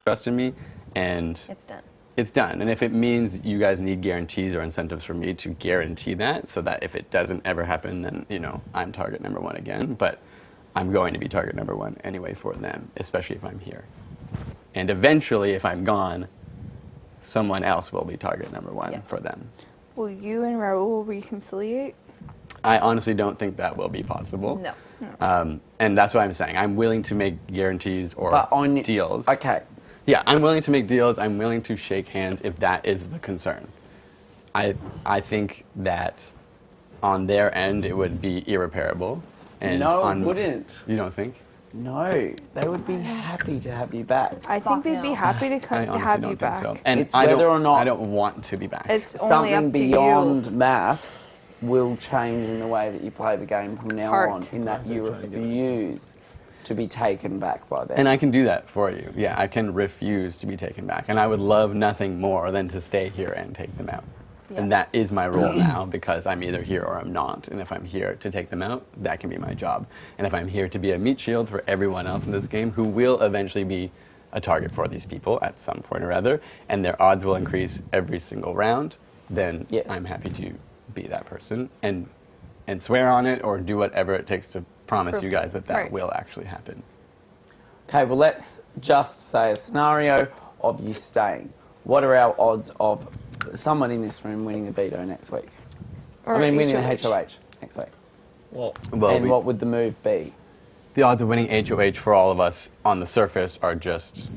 trust in me, and It's done. It's done. And if it means you guys need guarantees or incentives from me to guarantee that, so that if it doesn't ever happen, then, you know, I'm target number one again. But I'm going to be target number one anyway for them, especially if I'm here. And eventually, if I'm gone, someone else will be target number one for them. Will you and Raul reconciliate? I honestly don't think that will be possible. No. And that's what I'm saying. I'm willing to make guarantees or deals. Okay. Yeah, I'm willing to make deals. I'm willing to shake hands if that is the concern. I think that on their end it would be irreparable. And No, it wouldn't. You don't think? No, they would be happy to have you back. I think they'd be happy to I honestly have don't you think back. so. And It's whether or not I don't want to be back. It's only Something up to beyond you. maths will change in the way that you play the game from now Heart. on, in that you refuse to be taken back by them. And I can do that for you. Yeah, I can refuse to be taken back. And I would love nothing more than to stay here and take them out. Yeah. And that is my role now, because I'm either here or I'm not. And if I'm here to take them out, that can be my job. And if I'm here to be a meat shield for everyone else in this game, who will eventually be a target for these people at some point or other, and their odds will increase every single round, then I'm happy to be that person and swear on it or do whatever it takes to promise you guys that that will actually happen. Okay, well, let's just say a scenario of you staying. What are our odds of someone in this room winning the veto next week? Or winning the HOH. HOH next week. Well, and what would the move be? The odds of winning HOH for all of us on the surface are just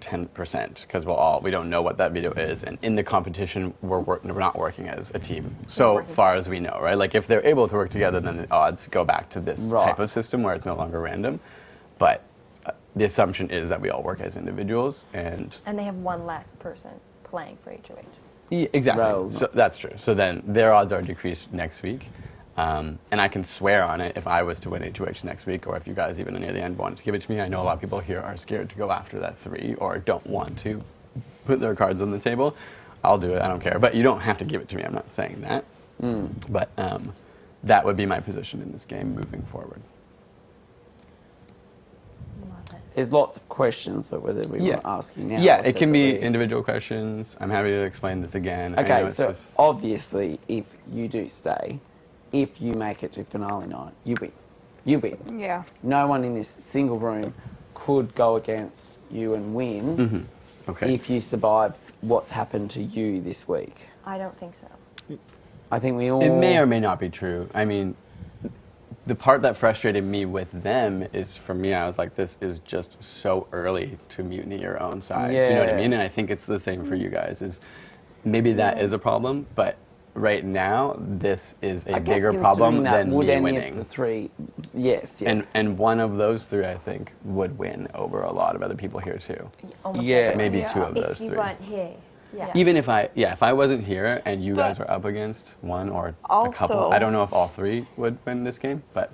10%, because we don't know what that veto is, and in the competition we're not working as a team so far as we know, right? Like if they're able to work together, then the odds go back to this type of system where it's no longer random. But the assumption is that we all work as individuals, and they have one less person playing for HOH. Yeah, exactly. So that's true. So then their odds are decreased next week. And I can swear on it if I was to win HOH next week, or if you guys even near the end wanted to give it to me. I know a lot of people here are scared to go after that 3 or don't want to put their cards on the table. I'll do it. I don't care. But you don't have to give it to me. I'm not saying that. But that would be my position in this game moving forward. There's lots of questions, but whether we want to ask you now. Yeah, it can be individual questions. I'm happy to explain this again. Okay, so obviously, if you do stay, if you make it to finale night, you win. You win. Yeah. No one in this single room could go against you and win if you survive what's happened to you this week. I don't think so. I think we all... It may or may not be true. I mean, the part that frustrated me with them is, for me, I was like, this is just so early to mutiny your own side. Do you know what I mean? And I think it's the same for you guys. Is maybe that is a problem, but right now, this is a bigger problem than me winning. Of the 3, yes. Yeah. And one of those 3, I think, would win over a lot of other people here too. Almost maybe 2 of those 3. If you weren't here. Yeah. Even if I wasn't here and you guys are up against one or a couple, I don't know if all 3 would win this game, but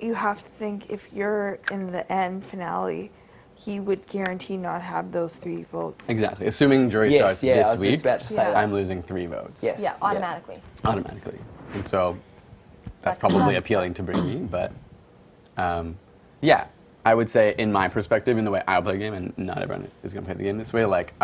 you have to think, if you're in the end finale, he would guarantee not have those 3 votes. Exactly. Assuming jury starts this week, about to say that. I'm losing 3 votes. Yes. Yeah, automatically. Automatically. And so that's probably appealing to Brittany, but yeah, I would say, in my perspective, in the way I play the game, and not everyone is going to play the game this way, like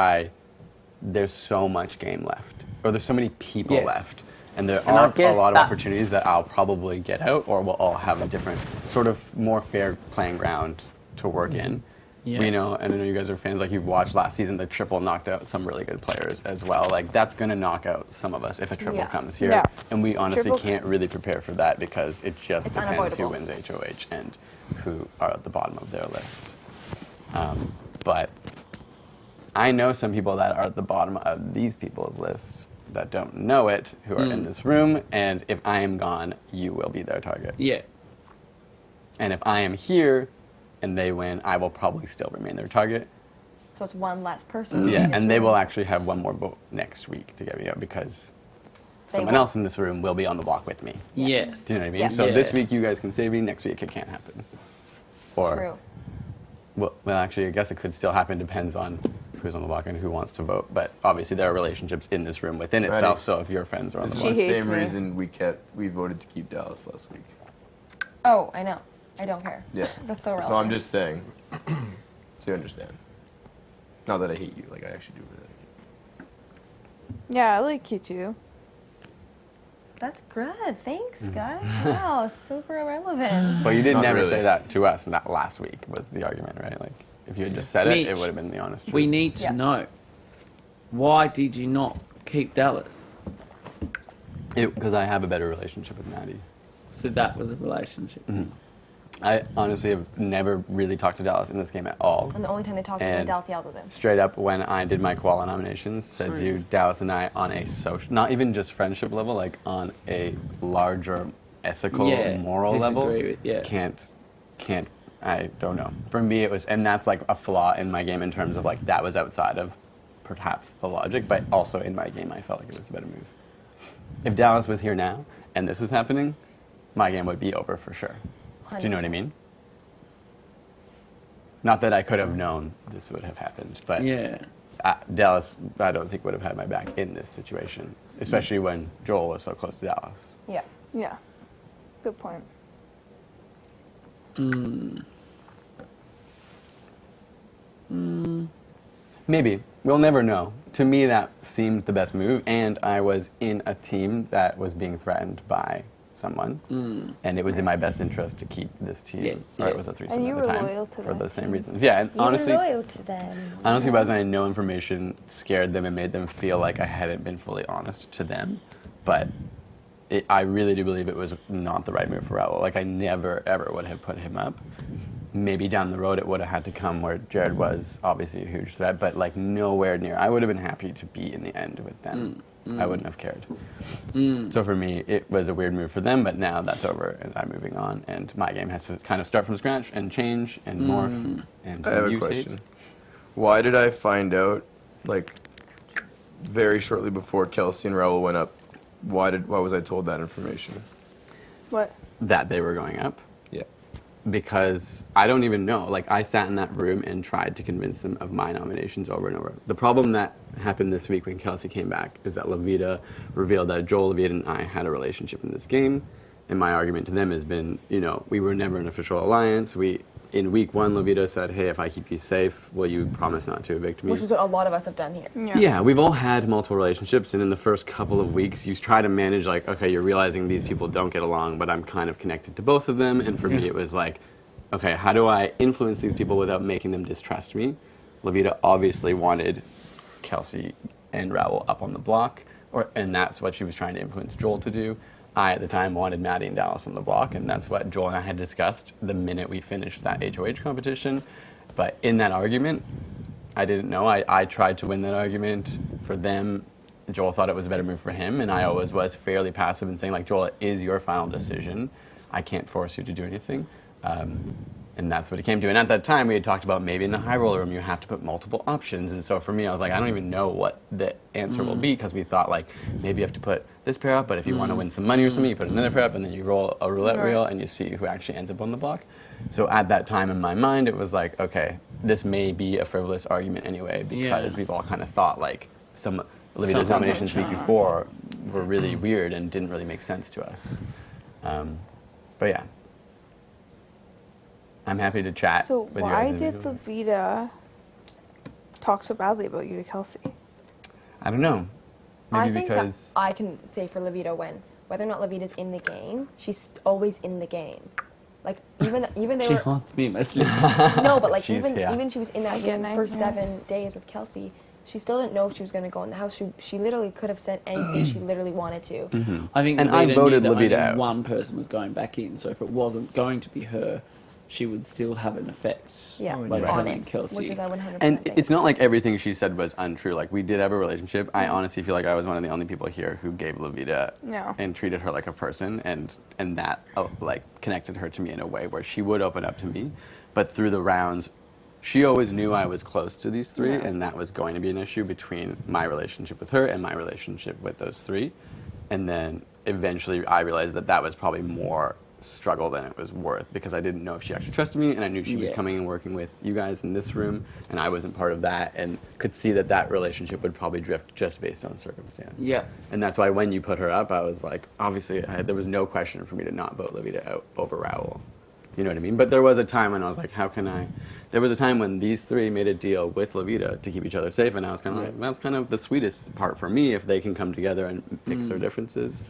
there's so much game left, or there's so many people left, and there are a lot of opportunities that I'll probably get out, or we'll all have a different, sort of more fair playing ground to work in. Yeah. You know, and I know you guys are fans, like you've watched last season, the triple knocked out some really good players as well. Like that's going to knock out some of us if a triple comes here. Yeah. And we honestly can't really prepare for that, because it just depends who wins HOH and who are at the bottom of their list. But I know some people that are at the bottom of these people's lists that don't know it, who are in this room, and if I am gone, you will be their target. Yeah. And if I am here and they win, I will probably still remain their target. So it's one less person. Yeah, and they will actually have one more vote next week to get me out, because someone else in this room will be on the block with me. Yes. Do you know what I mean? So this week you guys can save me, next week it can't happen. Or, True. Well, actually, I guess it could still happen, depends on who's on the block and who wants to vote. But obviously there are relationships in this room within itself, so if your friends are on the block. It's the same reason we voted to keep Dallas last week. Oh, I know. I don't care. Yeah. That's so relevant. No, I'm just saying. So you understand. Not that I hate you, like I actually do really like you. Yeah, I like you too. That's good. Thanks, guys. Wow, super irrelevant. But you did Not never really. say that to us. Not last week was the argument, right? Like, if you had just said it, it Mitch, would have been the honest truth. We need to Yeah. know, why did you not keep Dallas? Because I have a better relationship with Maddy. So that was a relationship. I honestly have never really talked to Dallas in this game at all. And the only time they talked to him, And- Dallas yelled at them. Straight up, when I did my koala nominations, said to you, Dallas and I, on a social, not even just friendship level, like on a larger ethical, Yeah, moral level, disagree with- yeah. can't, I don't know. For me, it was, and that's like a flaw in my game in terms of like that was outside of perhaps the logic, but also in my game, I felt like it was a better move. If Dallas was here now and this was happening, my game would be over for sure. Do you know what I mean? Not that I could have known this would have happened, but Yeah. Dallas, I don't think would have had my back in this situation, especially when Joel was so close to Dallas. Yeah. Yeah. Good point. Maybe. We'll never know. To me, that seemed the best move, and I was in a team that was being threatened by someone, and it was in my best interest to keep this team. Yes, or yeah. it was a threesome And you at the were time loyal to for that the same team. reasons. Yeah, and honestly, loyal to them. because I no information scared them and made them feel like I hadn't been fully honest to them. But I really do believe it was not the right move for Raul. Like, I never, ever would have put him up. Maybe down the road it would have had to come where Jared was obviously a huge threat, but like nowhere near. I would have been happy to be in the end with them. I wouldn't have cared. So for me, it was a weird move for them, but now that's over and I'm moving on. And my game has to kind of start from scratch and change and morph and I have a mutate. question. Why did I find out, like, very shortly before Kelsey and Raul went up? Why was I told that information? What? That they were going up. Yeah. Because I don't even know. Like, I sat in that room and tried to convince them of my nominations over and over. The problem that happened this week when Kelsey came back is that Levita revealed that Joel, Levita, and I had a relationship in this game. And my argument to them has been, you know, we were never an official alliance. In week one, Levita said, hey, if I keep you safe, will you promise not to evict me? Which is what a lot of us have done here. Yeah, we've all had multiple relationships, and in the first couple of weeks, you try to manage, like, okay, you're realizing these people don't get along, but I'm kind of connected to both of them, and for me, it was like, okay, how do I influence these people without making them distrust me? Levita obviously wanted Kelsey and Raul up on the block, and that's what she was trying to influence Joel to do. I, at the time, wanted Maddy and Dallas on the block, and that's what Joel and I had discussed the minute we finished that HOH competition. But in that argument, I didn't know. I tried to win that argument for them. Joel thought it was a better move for him, and I always was fairly passive in saying, like, Joel, it is your final decision. I can't force you to do anything. And that's what it came to. And at that time, we had talked about maybe in the high roller room, you have to put multiple options. And so for me, I was like, I don't even know what the answer will be, because we thought, like, maybe you have to put this pair up, but if you want to win some money or something, you put another pair up, and then you roll a roulette wheel, and you see who actually ends up on the block. So at that time in my mind, it was like, okay, this may be a frivolous argument anyway, because we've all kind of thought, like, some Levita's nominations week before were really weird and didn't really make sense to us. But yeah. I'm happy to chat So with you why guys. did Levita talk so badly about you to Kelsey? I don't know. Maybe I think because that I can say for Levita whether or not Levita's in the game, she's always in the game. Like even they She were haunts me mostly. no, but like She's- even yeah. even she was in that Yeah, game for nightmares. 7 days with Kelsey. She still didn't know if she was going to go in the house. She literally could have said anything she literally wanted to. I think And I Levita voted knew that Levita only out. one person was going back in, so if it wasn't going to be her, she would still have an effect Yeah, by on telling it, Kelsey. which is I 100% and think. it's not like everything she said was untrue. Like, we did have a relationship. I honestly feel like I was one of the only people here who gave Levita No. and treated her like a person, and that like connected her to me in a way where she would open up to me. But through the rounds, she always knew I was close to these three, and that was going to be an issue between my relationship with her and my relationship with those three. And then eventually I realized that that was probably more struggle than it was worth, because I didn't know if she actually trusted me, and I knew she was coming and working with you guys in this room, and I wasn't part of that, and could see that that relationship would probably drift just based on circumstance. Yeah. And that's why when you put her up, I was like, obviously, there was no question for me to not vote Levita out over Raul. You know what I mean? But there was a time when I was like, how can I there was a time when these three made a deal with Levita to keep each other safe, and I was kind of like, that's kind of the sweetest part for me if they can come together and fix their differences.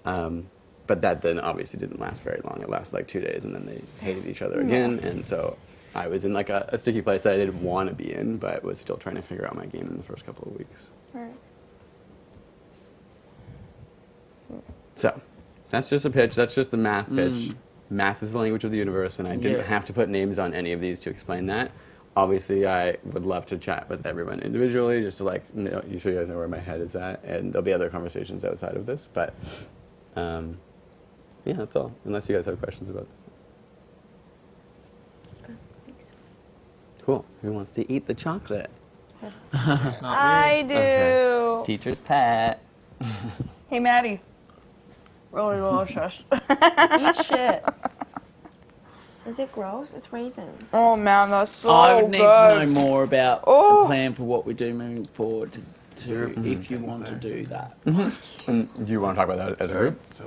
But that then obviously didn't last very long. It lasted like 2 days, and then they hated each other again, and so I was in like a sticky place that I didn't want to be in, but was still trying to figure out my game in the first couple of weeks. Right. So that's just a pitch. That's just the math pitch. Math is the language of the universe, and I didn't have to put names on any of these to explain that. Obviously, I would love to chat with everyone individually, just to like, you sure you guys know where my head is at, and there'll be other conversations outside of this. But yeah, that's all. Unless you guys have questions about that. Cool. Who wants to eat the chocolate? I do. Okay. Teacher's pet. Hey, Maddie. Really delicious. Eat shit. Is it gross? It's raisins. Oh man, that's so I would need good. to know more about Oh. the plan for what we do moving forward to if you want to do that. And do you want to talk about that as a group? I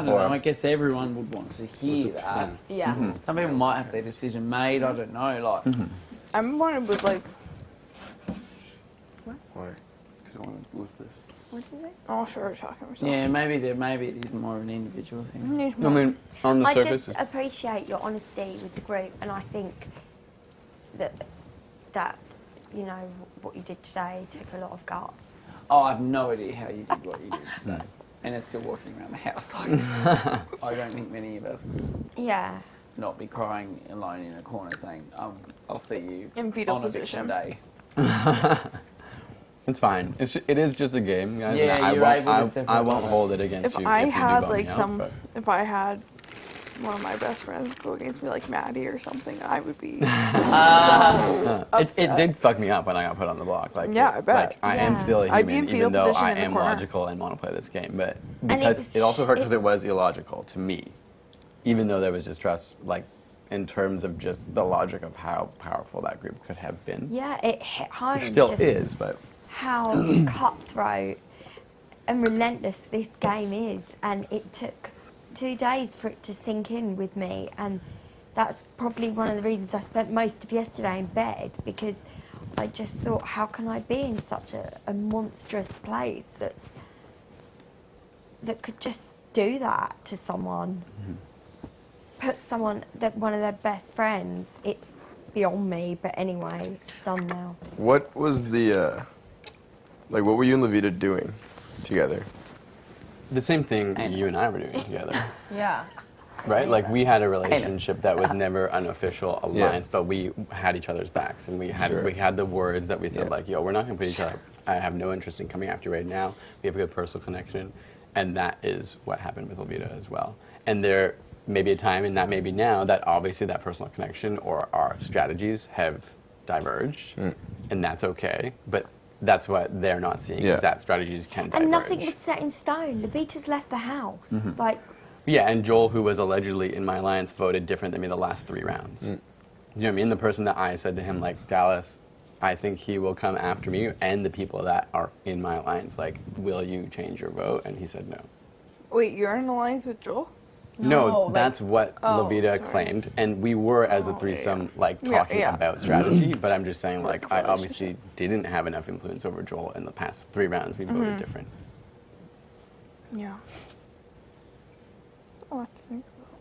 don't know. I guess everyone would want to hear that. Yeah. Some people might have their decision made. I don't know. Like, I'm wondering with like. Why? Because I want to lift this. What did you say? Oh, sure, talking to myself. yeah, maybe it is more of an individual thing. I mean, on the I surface. just appreciate your honesty with the group, and I think that you know what you did today took a lot of guts. Oh, I have no idea how you did what you did today. And it's still walking around the house. Like, I don't think many of us would Yeah. not be crying alone in a corner saying, I'll see you In fetal on eviction position. day. It's fine. It is just a game, guys. Yeah, and I you're won't, able to separate I won't them. hold it against If you. I if you do had bum like me out, some, but- if I had one of my best friends go against me, like Maddie or something, I would be. It upset. did fuck me up when I got put on the block. Like, Yeah, I bet. Like, I am Yeah. still a I'd be human, in even fetal though position I in the am corner. logical and want to play this game. But And it because was- it also hurt because it- it was illogical to me, even though there was distrust, like in terms of just the logic of how powerful that group could have been. Yeah, it hit home. It still just is, but how cutthroat and relentless this game is, and it took 2 days for it to sink in with me, and that's probably one of the reasons I spent most of yesterday in bed, because I just thought, how can I be in such a monstrous place that could just do that to someone, put someone, one of their best friends. It's beyond me, but anyway, it's done now. What was the, like, what were you and Levita doing together? the same thing you and I were doing together. Yeah. Right? Like we had a relationship that was never an official alliance, but we had each other's backs, and we had the words that we said like, "Yo, we're not gonna put each other. I have no interest in coming after you right now. We have a good personal connection," and that is what happened with Levita as well. And there may be a time, and that may be now, that obviously that personal connection or our strategies have diverged, and that's okay. But that's what they're not seeing is that strategies can diverge. And nothing was set in stone. Levita's left the house. Like. Yeah, and Joel, who was allegedly in my alliance, voted different than me the last 3 rounds. You know what I mean? The person that I said to him, like, Dallas, I think he will come after me, and the people that are in my alliance, like, will you change your vote? And he said no. Wait, you're in an alliance with Joel? No, like- that's what Levita sorry. claimed, and we were as a threesome, like, talking about strategy, but I'm just saying, like, I obviously didn't have enough influence over Joel in the past 3 rounds. We voted different. Yeah. I'll have to think about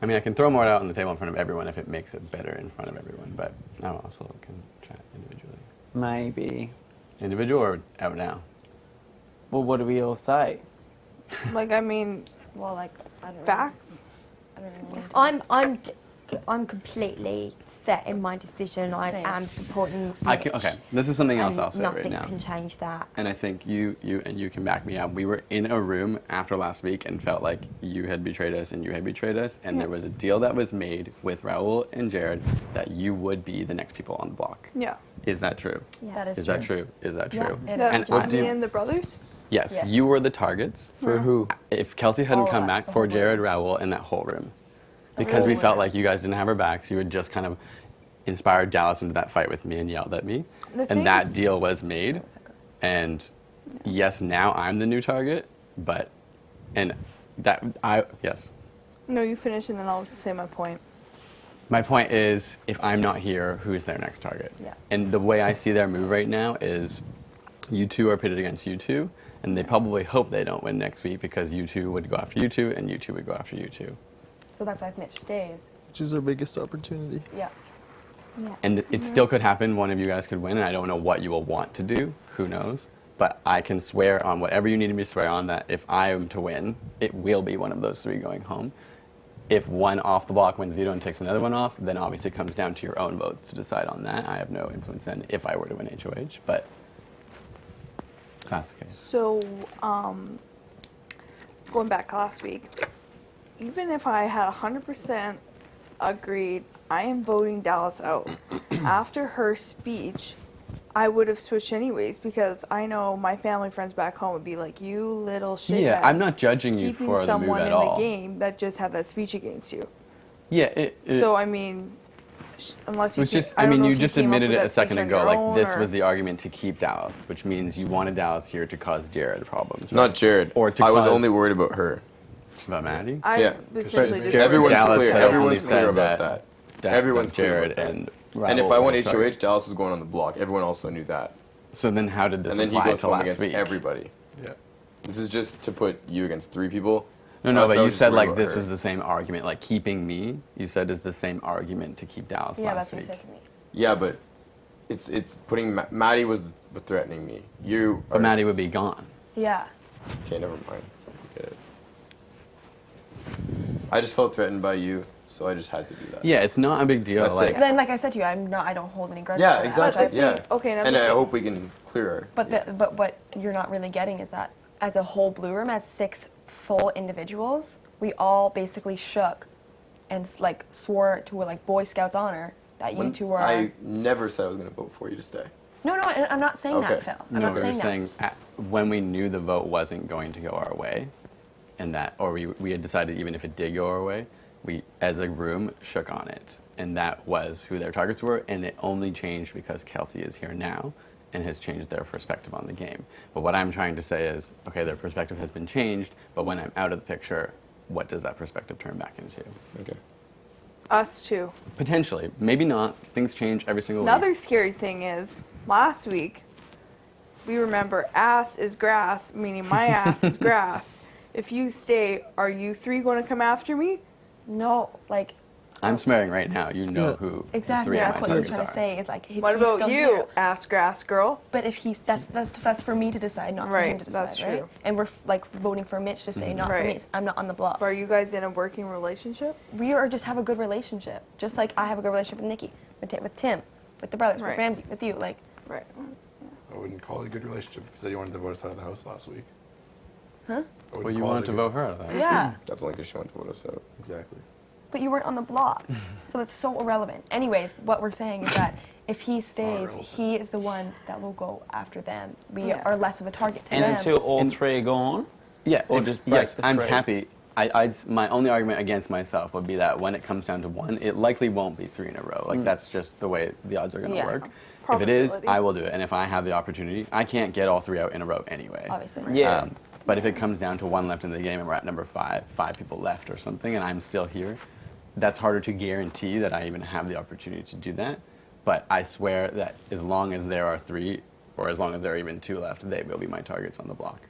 I mean, I can throw more out on the table in front of everyone if it makes it better in front of everyone, but I also can chat individually. Maybe. Individual or out now? Well, what do we all say? it. Like, I mean, Well, like, I don't know. facts. I don't know. I'm completely set in my decision. I Same. am supporting Mitch, Okay, this is something else and I'll say right nothing now. can change that. And I think you can back me up. We were in a room after last week and felt like you had betrayed us and you had betrayed us, and there was a deal that was made with Raul and Jared that you would be the next people on the block. Yeah. Is that true? Yeah. That Is that true? Is that Yeah, true? it That is. with me and the brothers? Yes, Yes. you were the targets. For who? If Kelsey hadn't All of come us, back the for whole Jared, Raul, in that whole room. Because we whole felt room. like you guys didn't have our backs, you had just kind of inspired Dallas into that fight with me and yelled at me. The thing- And that deal was made. And yes, now I'm the new target, but, yes. No, you finish and then I'll say my point. My point is, if I'm not here, who's their next target? Yeah. And the way I see their move right now is you two are pitted against you two, and they probably hope they don't win next week because you two would go after you two, and you two would go after you two. So that's why if Mitch stays. Which is our biggest opportunity. Yeah. Yeah. And it still could happen, one of you guys could win, and I don't know what you will want to do, who knows. But I can swear on whatever you need me to swear on that if I am to win, it will be one of those three going home. If one off the block wins veto and takes another one off, then obviously it comes down to your own votes to decide on that. I have no influence then if I were to win HOH, but that's the case. So, going back to last week, even if I had 100% agreed, I am voting Dallas out. After her speech, I would have switched anyways because I know my family friends back home would be like, "You little shit." Yeah, I'm not judging you keeping for the move someone at in all. the game that just had that speech against you. Yeah, So I mean, unless it you was just, I don't know you if just came up admitted with it that a second speech on ago, your like own, this or- was the argument to keep Dallas, which means you wanted Dallas here to cause Jared problems. Right? Not Jared. Or to I was cause- only worried about her. About Maddie? I Yeah. was simply just Everyone's Dallas clear. had Everyone's only clear said about that that. Everyone's clear Jared about that. and And if Raul I won was HOH, targets. Dallas was going on the block. Everyone also knew that. So then how did this And then he apply goes to home last against week? everybody. Yeah. This is just to put you against three people. No, So but I you was just said worried like about this her. was the same argument, like keeping me, you said is the same argument to keep Dallas Yeah, last that's what week. he said to me. Yeah, but it's putting Maddie was threatening me. You. But Maddie would be gone. Yeah. Okay, never mind. Get it. I just felt threatened by you, so I just had to do that. Yeah, it's not a big deal. That's like it. Then, like I said to you, I don't hold any grudges. Yeah, for that, exactly. which I Yeah. think- okay, now And the I thing- hope we can clear her. But what you're not really getting is that as a whole blue room, as 6 full individuals, we all basically shook and like swore to a like Boy Scouts honor that you two were. I never said I was going to vote for you to stay. No, I'm not saying Okay. that, Phil. I'm No, not we were saying that. saying when we knew the vote wasn't going to go our way, and that, or we had decided even if it did go our way, we as a room shook on it, and that was who their targets were, and it only changed because Kelsey is here now and has changed their perspective on the game. But what I'm trying to say is, okay, their perspective has been changed, but when I'm out of the picture, what does that perspective turn back into? Okay. us too. Potentially, maybe not. Things change every single Another week. scary thing is last week we remember ass is grass, meaning my ass is grass. If you stay, are you three going to come after me? No, like I'm swearing right now, you know Yeah. who exactly. the 3 of That's my what he's targets trying to are. say is like if What he's about still you, here, ass grass girl? but if he's that's for me to decide, not for him Right, to decide, that's right? true. And we're like voting for Mitch to say, not for me. Right. I'm not on the block. Are you guys in a working relationship? We are just have a good relationship, just like I have a good relationship with Nikki, with Tim, with the brothers, Right. with Ramsey, with you. Like, Right. I wouldn't call it a good relationship if you said you wanted to vote us out of the house last week. huh? I wouldn't Well, you call it wanted a to good- vote her out of that. Yeah, That's only because she wanted to vote us out. Exactly. but you weren't on the block, so that's so irrelevant. Anyways, what we're saying is that if he stays, irrelevant. he is the one that will go after them. We Yeah. are less of a target to And them. until all three are gone? Yeah, Or if- just break yes, the I'm three. happy. My only argument against myself would be that when it comes down to one, it likely won't be 3 in a row. Like that's just the way the odds are going to Yeah. work. If it is, Probability. I will do it. And if I have the opportunity, I can't get all 3 out in a row anyway. Obviously. Yeah. But if it comes down to 1 left in the game and we're at number 5, 5 people left or something, and I'm still here, that's harder to guarantee that I even have the opportunity to do that. But I swear that as long as there are 3, or as long as there are even 2 left, they will be my targets on the block.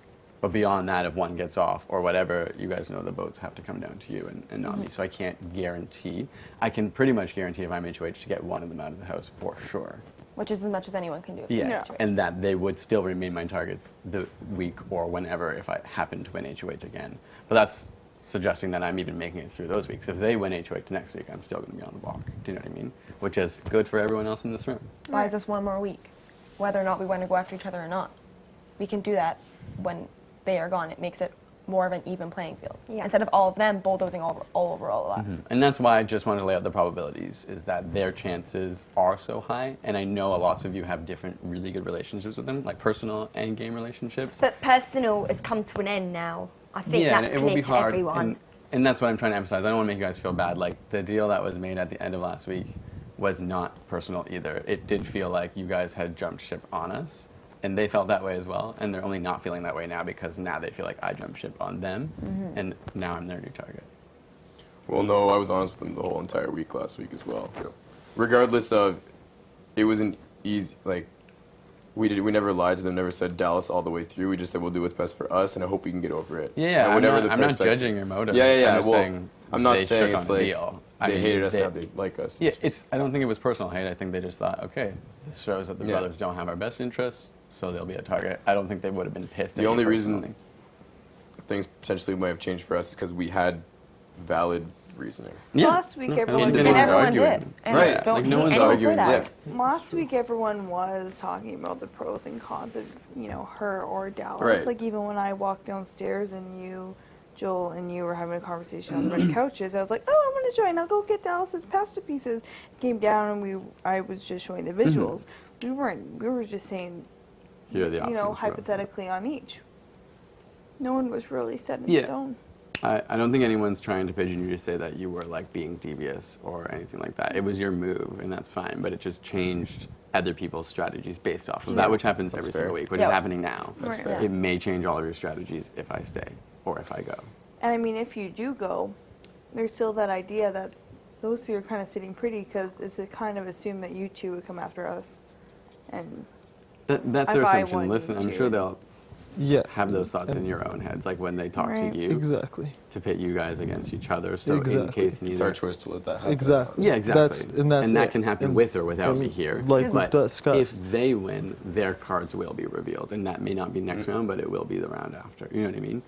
But beyond that, if one gets off or whatever, you guys know the votes have to come down to you and not me. So I can't guarantee. I can pretty much guarantee if I'm HOH to get one of them out of the house for sure. Which is as much as anyone can do. Yeah, Yeah. and that they would still remain my targets the week or whenever if I happen to win HOH again. But that's suggesting that I'm even making it through those weeks. If they win HOH next week, I'm still going to be on the block. Do you know what I mean? Which is good for everyone else in this room. Buys us one more week, whether or not we want to go after each other or not. We can do that when they are gone. It makes it more of an even playing field. Yeah. Instead of all of them bulldozing all over all of us. And that's why I just wanted to lay out the probabilities, is that their chances are so high. And I know lots of you have different really good relationships with them, like personal and game relationships. But personal has come to an end now. I think yeah, that's and it will clear be to hard. everyone. And that's what I'm trying to emphasize. I don't want to make you guys feel bad. Like, the deal that was made at the end of last week was not personal either. It did feel like you guys had jumped ship on us, and they felt that way as well. And they're only not feeling that way now because now they feel like I jumped ship on them, and now I'm their new target. Well, no, I was honest with them the whole entire week last week as well. Regardless of, it wasn't easy. Like, we never lied to them. Never said Dallas all the way through. We just said we'll do what's best for us, and I hope we can get over it. Yeah, And I'm whatever not, the I'm not perspective- judging your motive. Yeah. I'm just Well, saying I'm not they saying shook it's on a like deal. they hated us, now they like us. Yeah, It's I don't think it was personal hate. I think they just thought, okay, this shows that the Yeah. brothers don't have our best interests, so they'll be a target. I don't think they would have been pissed. the at only you reason personally. things potentially might have changed for us is because we had valid reasoning. Yeah. Last week, No, I don't everyone think did. And anyone's everyone arguing. did. And Right. don't Like, no hate one's anyone for arguing. that. Yeah. Last week, everyone was talking about the pros and cons of, her or Dallas. Right. Like, even when I walked downstairs and you, Joel, and you were having a conversation on the red couches, I was like, oh, I'm going to join. I'll go get Dallas's pasta pieces. Came down and I was just showing the visuals. We were just saying, Here are the options. bro. hypothetically on each. No one was really set in Yeah. stone. I don't think anyone's trying to pigeon you to say that you were like being devious or anything like that. It was your move, and that's fine. But it just changed other people's strategies based off of that, which happens That's every fair. single week, which Yeah. is happening now. That's Right. fair. It may change all of your strategies if I stay or if I go. And I mean, if you do go, there's still that idea that those two are kind of sitting pretty because it's kind of assumed that you two would come after us. And That's their If I assumption. want Listen, I'm to. sure they'll Yeah. have those thoughts in your own heads, like when they talk Right. to you Exactly. to pit you guys against each other. So in Exactly. case It's neither. our choice to let that happen. Exactly. Yeah, exactly. That's and that it. can happen And- with or without and me here. like we've but discussed. if they win, their cards will be revealed, and that may not be next round, but it will be the round after. You know what I mean?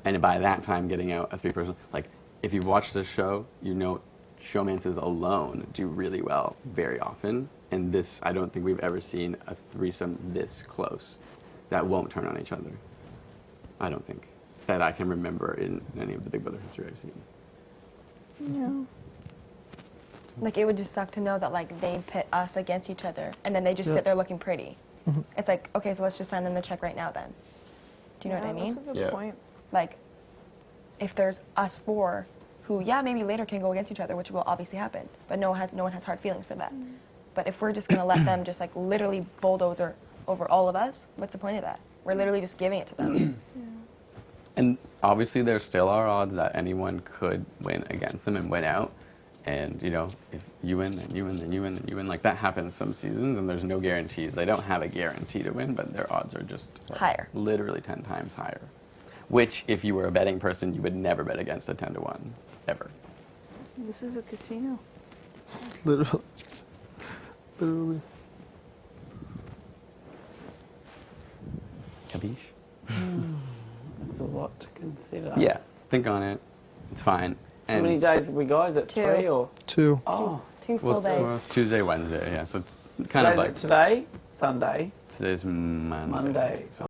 And by that time, getting out a three-person, like if you've watched this show, you know, showmances alone do really well very often. And this, I don't think we've ever seen a threesome this close that won't turn on each other. I don't think that I can remember in any of the Big Brother history I've seen. Like, it would just suck to know that, like, they pit us against each other, and then they just Yeah. sit there looking pretty. It's like, okay, so let's just send them the check right now then. Do you know what I mean? That's a good Yeah. point. Like, if there's us four who, yeah, maybe later can go against each other, which will obviously happen, but no one has hard feelings for that. But if we're just gonna let them just like literally bulldoze over all of us, what's the point of that? We're literally just giving it to them. And obviously, there still are odds that anyone could win against them and win out. And, you know, if you win, then you win, then you win, then you win. Like, that happens some seasons, and there's no guarantees. They don't have a guarantee to win, but their odds are just Higher. literally 10 times higher. Which, if you were a betting person, you would never bet against a 10 to 1, ever. This is a casino. Literally. Literally. Capiche? That's a lot to consider. Yeah, think on it. It's fine. How many days have we guys at 2. 3 or? 2. Oh, 2 full days. Well, Tuesday, Wednesday, yeah. So it's kind of today's like today, Sunday, today's Monday. Monday. So